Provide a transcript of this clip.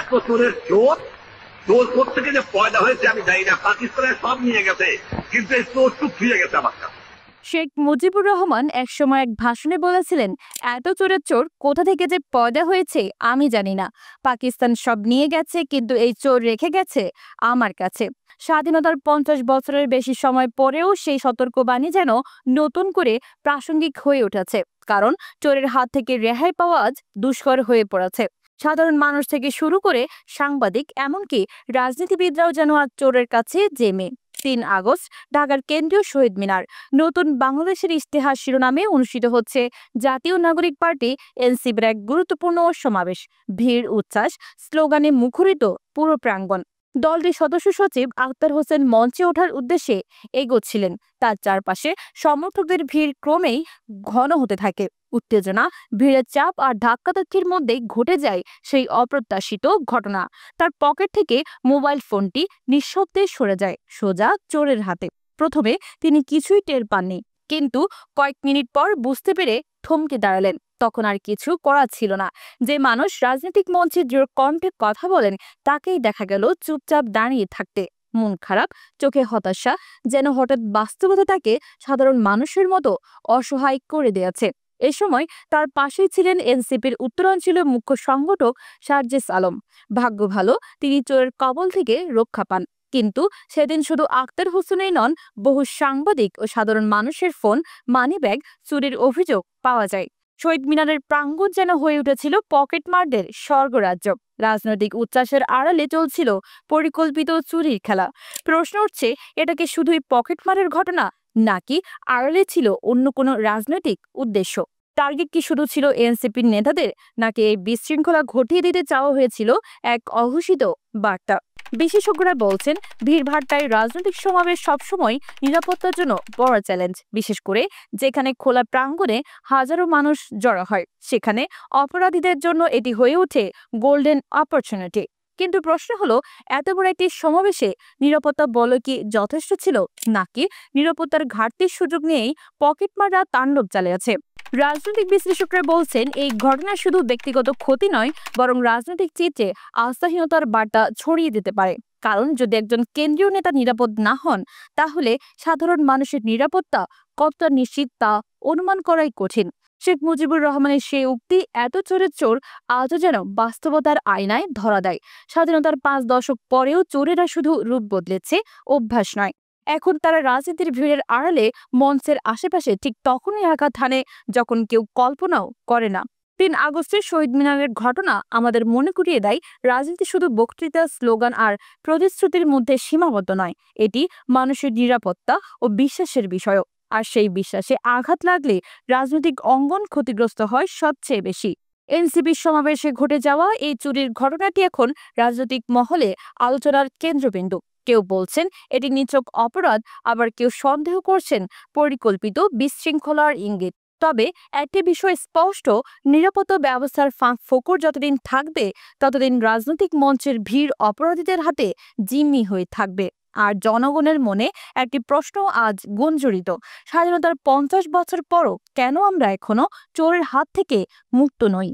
এত চোরের চোর, চোর কোথেকে যে পয়দা হয়েছে আমি জানি না। পাকিস্তানের সব নিয়ে গেছে, কিন্তু এই চোর চুপ ফিরে গেছে আমার কাছে। শেখ মুজিবুর রহমান একসময় এক ভাষণে বলেছিলেন, এত চোরের চোর কোথা থেকে যে পয়দা হয়েছে আমি জানি না, পাকিস্তান সব নিয়ে গেছে কিন্তু এই চোর রেখে গেছে আমার কাছে। স্বাধীনতার 50 বছরের বেশি সময় পরেও সেই সতর্কবাণী যেন নতুন করে প্রাসঙ্গিক হয়ে উঠেছে, কারণ চোরের হাত থেকে রেহাই পাওয়া আজ দুষ্কর হয়ে পড়েছে। সাধারণ মানুষ থেকে শুরু করে সাংবাদিক, এমনকি রাজনীতিবিদরাও যেন আজ চোরের কাছে জেমে। 3 আগস্ট ঢাকার কেন্দ্রীয় শহীদ মিনার। নতুন বাংলাদেশের ইতিহাস শিরোনামে অনুষ্ঠিত হচ্ছে জাতীয় নাগরিক পার্টি এনসিপির এক গুরুত্বপূর্ণ সমাবেশ। ভিড়, উচ্ছ্বাস, স্লোগানে মুখরিত পুরো প্রাঙ্গণ। দলটির সদস্য সচিব আখতার হোসেন মঞ্চে ওঠার উদ্দেশ্যে এগোচ্ছিলেন। তার চারপাশে সমর্থকদের ভিড় ক্রমেই ঘন হতে থাকে। উত্তেজনা, ভিড়ের চাপ আর ধাক্কাধাক্কির মধ্যেই ঘটে যায় সেই অপ্রত্যাশিত ঘটনা। তার পকেট থেকে মোবাইল ফোনটি নিঃশব্দে সরে যায় সোজা চোরের হাতে। প্রথমে তিনি কিছুই টের পাননি, কিন্তু কয়েক মিনিট পর বুঝতে পেরে থমকে দাঁড়ালেন। তখন আর কিছু করার ছিল না। যে মানুষ রাজনৈতিক মঞ্চে জোর কণ্ঠে কথা বলেন, তাকেই দেখা গেল চুপচাপ দাঁড়িয়ে থাকতে, মন খারাপ, চোখে হতাশা, যেন হঠাৎ বাস্তবতা তাকে সাধারণ মানুষের মতো অসহায় করে দিয়েছে। এ সময় তার পাশেই ছিলেন এনসিপির উত্তরাঞ্চলীয় মুখ্য সংগঠক সার্জিস আলম। ভাগ্য ভালো, তিনি চোরের কবল থেকে রক্ষা পান। কিন্তু সেদিন শুধু আখতার হোসেনই নন, বহু সাংবাদিক ও সাধারণ মানুষের ফোন, মানিব্যাগ চুরির অভিযোগ পাওয়া যায়। শহীদ মিনারের প্রাঙ্গণ যেন হয়ে উঠেছিল পকেটমারদের স্বর্গরাজ্য। রাজনৈতিক উচ্ছ্বাসের আড়ালে চলছিল পরিকল্পিত চুরির খেলা। প্রশ্ন উঠছে, এটা কি শুধুই পকেটমারের ঘটনা, নাকি আড়ালে ছিল অন্য কোনো রাজনৈতিক উদ্দেশ্য? টার্গেট কি শুধু ছিল এনসিপির নেতাদের, নাকি এই বিশৃঙ্খলা ঘটিয়ে দিতে চাওয়া হয়েছিল এক অঘোষিত বার্তা? বিশেষজ্ঞরা বলছেন, ভিড়ভাট্টায় রাজনৈতিক সমাবেশ সবসময় নিরাপত্তার জন্য বড় চ্যালেঞ্জ, বিশেষ করে যেখানে খোলা প্রাঙ্গণে হাজারো মানুষ জড়ো হয়। সেখানে অপরাধীদের জন্য এটি হয়ে ওঠে গোল্ডেন অপরচুনিটি। কিন্তু প্রশ্ন হলো, এত বড় একটি সমাবেশে নিরাপত্তা বল কি যথেষ্ট ছিল, নাকি নিরাপত্তার ঘাটতির সুযোগ নিয়েই পকেটমাররা তাণ্ডব চালিয়েছে? রাজনৈতিক বিশ্লেষকরা বলছেন, এই ঘটনা শুধু ব্যক্তিগত ক্ষতি নয়, বরং রাজনৈতিক চিত্রে আস্থাহীনতার বার্তা ছড়িয়ে দিতে পারে। কারণ যদি একজন কেন্দ্রীয় নেতা নিরাপদ না হন, তাহলে সাধারণ মানুষের নিরাপত্তা কতটা নিশ্চিত তা অনুমান করাই কঠিন। শেখ মুজিবুর রহমানের সেই উক্তি, এত চোরের চোর, আজও যেন বাস্তবতার আয়নায় ধরা দেয়। স্বাধীনতার 5 দশক পরেও চোরেরা শুধু রূপ বদলেছে, অভ্যাস নয়। এখন তারা রাজনীতির ভিড়ের আড়ালে মঞ্চের আশেপাশে ঠিক তখনই আঘাত হানে যখন কেউ কল্পনাও করে না। 3 আগস্টের শহীদ মিনারের ঘটনা আমাদের মনে করিয়ে দেয়, রাজনীতি শুধু বক্তৃতা, স্লোগান আর প্রতিশ্রুতির মধ্যে সীমাবদ্ধ নয়। এটি মানুষের নিরাপত্তা ও বিশ্বাসের বিষয়ও। আর সেই বিশ্বাসে আঘাত লাগলে রাজনৈতিক অঙ্গন ক্ষতিগ্রস্ত হয় সবচেয়ে বেশি। এনসিপির সমাবেশে ঘটে যাওয়া এই চুরির ঘটনাটি এখন রাজনৈতিক মহলে আলোচনার কেন্দ্রবিন্দু। কেউ বলছেন এটি নিছক অপরাধ, আবার কেউ সন্দেহ করছেন পরিকল্পিত বিশৃঙ্খলার ইঙ্গিত। তবে একটি বিষয় স্পষ্ট, নিরাপত্তা ব্যবস্থার ফাঁক ফোকর যতদিন থাকবে, ততদিন রাজনৈতিক মঞ্চের ভিড় অপরাধীদের হাতে জিম্মি হয়ে থাকবে। আর জনগণের মনে একটি প্রশ্ন আজ গুঞ্জরিত, স্বাধীনতার 50 বছর পরও কেন আমরা এখনো চোরের হাত থেকে মুক্ত নই?